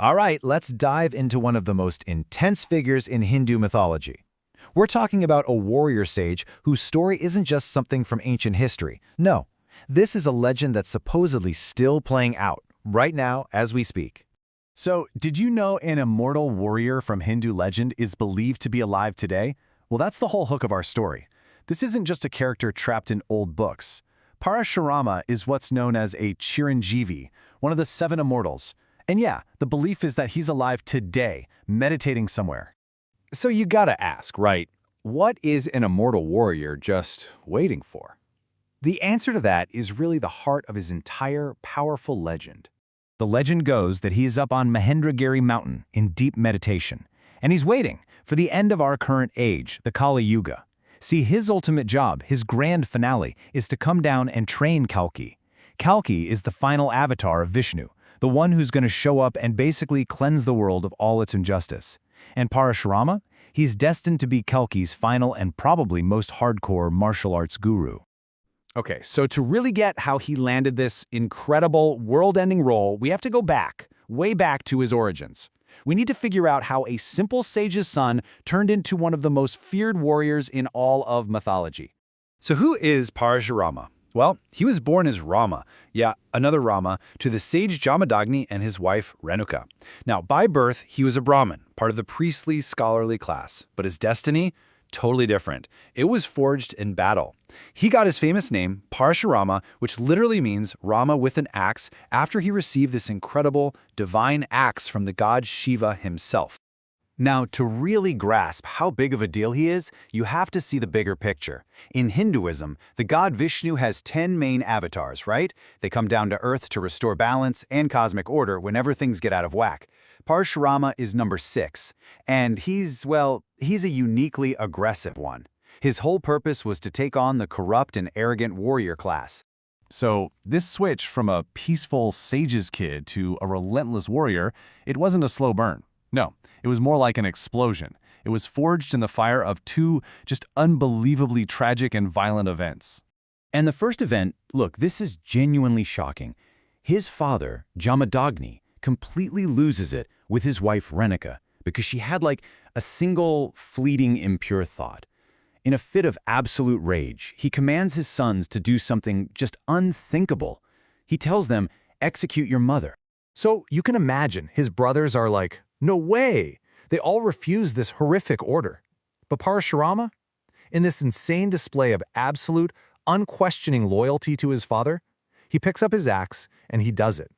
All right, let's dive into one of the most intense figures in Hindu mythology. We're talking about a warrior sage whose story isn't just something from ancient history. No, this is a legend that's supposedly still playing out, right now as we speak. So, did you know an immortal warrior from Hindu legend is believed to be alive today? Well, that's the whole hook of our story. This isn't just a character trapped in old books. Parashurama is what's known as a Chiranjeevi, one of the 7 immortals. And yeah, the belief is that he's alive today, meditating somewhere. So you gotta ask, right? What is an immortal warrior just waiting for? The answer to that is really the heart of his entire powerful legend. The legend goes that he's up on Mahendragiri mountain in deep meditation, and he's waiting for the end of our current age, the Kali Yuga. See, his ultimate job, his grand finale, is to come down and train Kalki. Kalki is the final avatar of Vishnu, the one who's going to show up and basically cleanse the world of all its injustice. And Parashurama? He's destined to be Kalki's final and probably most hardcore martial arts guru. Okay, so to really get how he landed this incredible, world-ending role, we have to go back, way back to his origins. We need to figure out how a simple sage's son turned into one of the most feared warriors in all of mythology. So who is Parashurama? Well, he was born as Rama, another Rama, to the sage Jamadagni and his wife Renuka. Now, by birth, he was a Brahmin, part of the priestly, scholarly class, but his destiny? Totally different. It was forged in battle. He got his famous name, Parashurama, which literally means Rama with an axe, after he received this incredible, divine axe from the god Shiva himself. Now, to really grasp how big of a deal he is, you have to see the bigger picture. In Hinduism, the god Vishnu has 10 main avatars, right? They come down to earth to restore balance and cosmic order whenever things get out of whack. Parashurama is number 6, and he's a uniquely aggressive one. His whole purpose was to take on the corrupt and arrogant warrior class. So, this switch from a peaceful sage's kid to a relentless warrior, it wasn't a slow burn. No, it was more like an explosion. It was forged in the fire of 2 just unbelievably tragic and violent events. And the first event, look, this is genuinely shocking. His father, Jamadagni, completely loses it with his wife Renuka because she had a single fleeting impure thought. In a fit of absolute rage, he commands his sons to do something just unthinkable. He tells them, execute your mother. So you can imagine his brothers are like, no way! They all refuse this horrific order. But Parashurama? In this insane display of absolute, unquestioning loyalty to his father, he picks up his axe and he does it.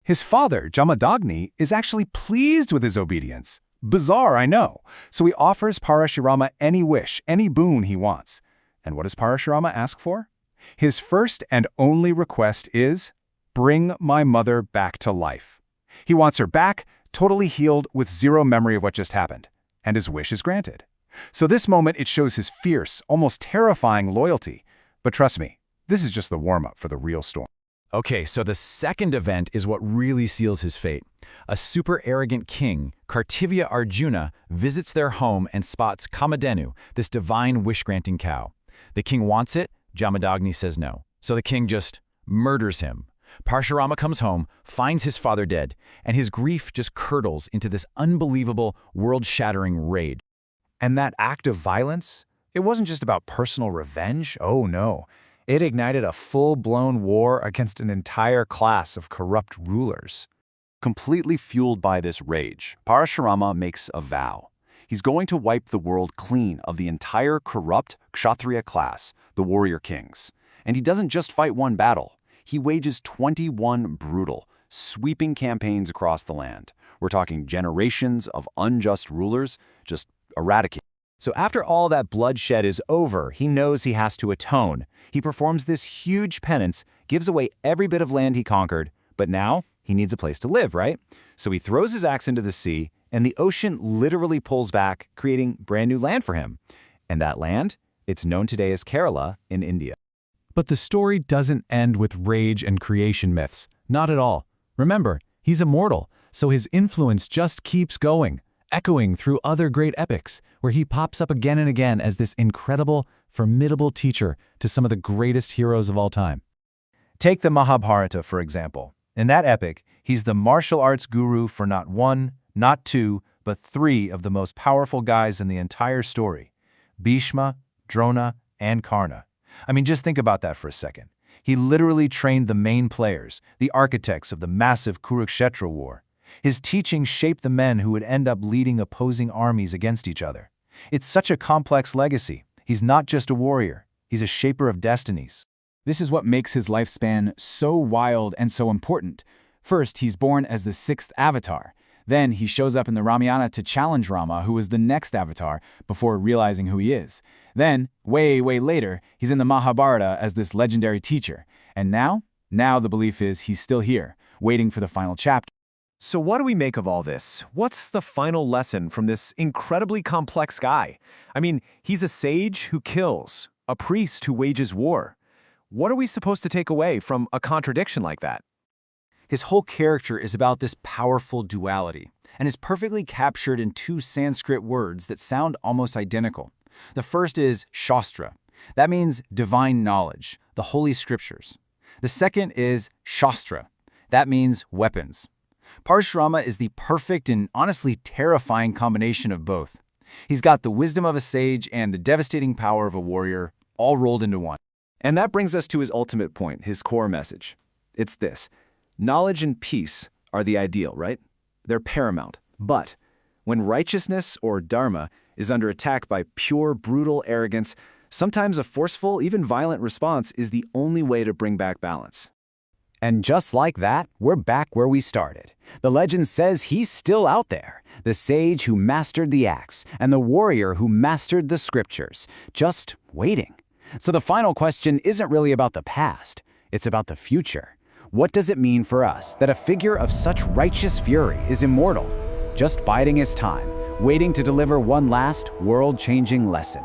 His father, Jamadagni, is actually pleased with his obedience. Bizarre, I know. So he offers Parashurama any wish, any boon he wants. And what does Parashurama ask for? His first and only request is, bring my mother back to life. He wants her back, totally healed with zero memory of what just happened. And his wish is granted. So this moment, it shows his fierce, almost terrifying loyalty. But trust me, this is just the warm-up for the real storm. Okay, so the second event is what really seals his fate. A super arrogant king, Kartivya Arjuna, visits their home and spots Kamadhenu, this divine wish-granting cow. The king wants it, Jamadagni says no. So the king just murders him. Parashurama comes home, finds his father dead, and his grief just curdles into this unbelievable, world-shattering rage. And that act of violence? It wasn't just about personal revenge. Oh no. It ignited a full-blown war against an entire class of corrupt rulers. Completely fueled by this rage, Parashurama makes a vow. He's going to wipe the world clean of the entire corrupt Kshatriya class, the warrior kings. And he doesn't just fight one battle. He wages 21 brutal, sweeping campaigns across the land. We're talking generations of unjust rulers just eradicated. So after all that bloodshed is over, he knows he has to atone. He performs this huge penance, gives away every bit of land he conquered, but now he needs a place to live, right? So he throws his axe into the sea, and the ocean literally pulls back, creating brand new land for him. And that land? It's known today as Kerala in India. But the story doesn't end with rage and creation myths. Not at all. Remember, he's immortal, so his influence just keeps going, echoing through other great epics, where he pops up again and again as this incredible, formidable teacher to some of the greatest heroes of all time. Take the Mahabharata, for example. In that epic, he's the martial arts guru for not one, not two, but three of the most powerful guys in the entire story: Bhishma, Drona, and Karna. I mean, just think about that for a second. He literally trained the main players, the architects of the massive Kurukshetra war. His teachings shaped the men who would end up leading opposing armies against each other. It's such a complex legacy. He's not just a warrior, he's a shaper of destinies. This is what makes his lifespan so wild and so important. First, he's born as the sixth avatar. Then he shows up in the Ramayana to challenge Rama, who is the next avatar, before realizing who he is. Then, way later, he's in the Mahabharata as this legendary teacher. And now the belief is he's still here, waiting for the final chapter. So what do we make of all this? What's the final lesson from this incredibly complex guy? I mean, he's a sage who kills, a priest who wages war. What are we supposed to take away from a contradiction like that? His whole character is about this powerful duality, and is perfectly captured in two Sanskrit words that sound almost identical. The first is Shastra. That means divine knowledge, the holy scriptures. The second is Shastra. That means weapons. Parashurama is the perfect and honestly terrifying combination of both. He's got the wisdom of a sage and the devastating power of a warrior, all rolled into one. And that brings us to his ultimate point, his core message. It's this: knowledge and peace are the ideal, right? They're paramount. But when righteousness or dharma is under attack by pure, brutal arrogance, sometimes a forceful, even violent response is the only way to bring back balance. And just like that, we're back where we started. The legend says he's still out there, the sage who mastered the axe and the warrior who mastered the scriptures, just waiting. So the final question isn't really about the past, it's about the future. What does it mean for us that a figure of such righteous fury is immortal, just biding his time, waiting to deliver one last world-changing lesson?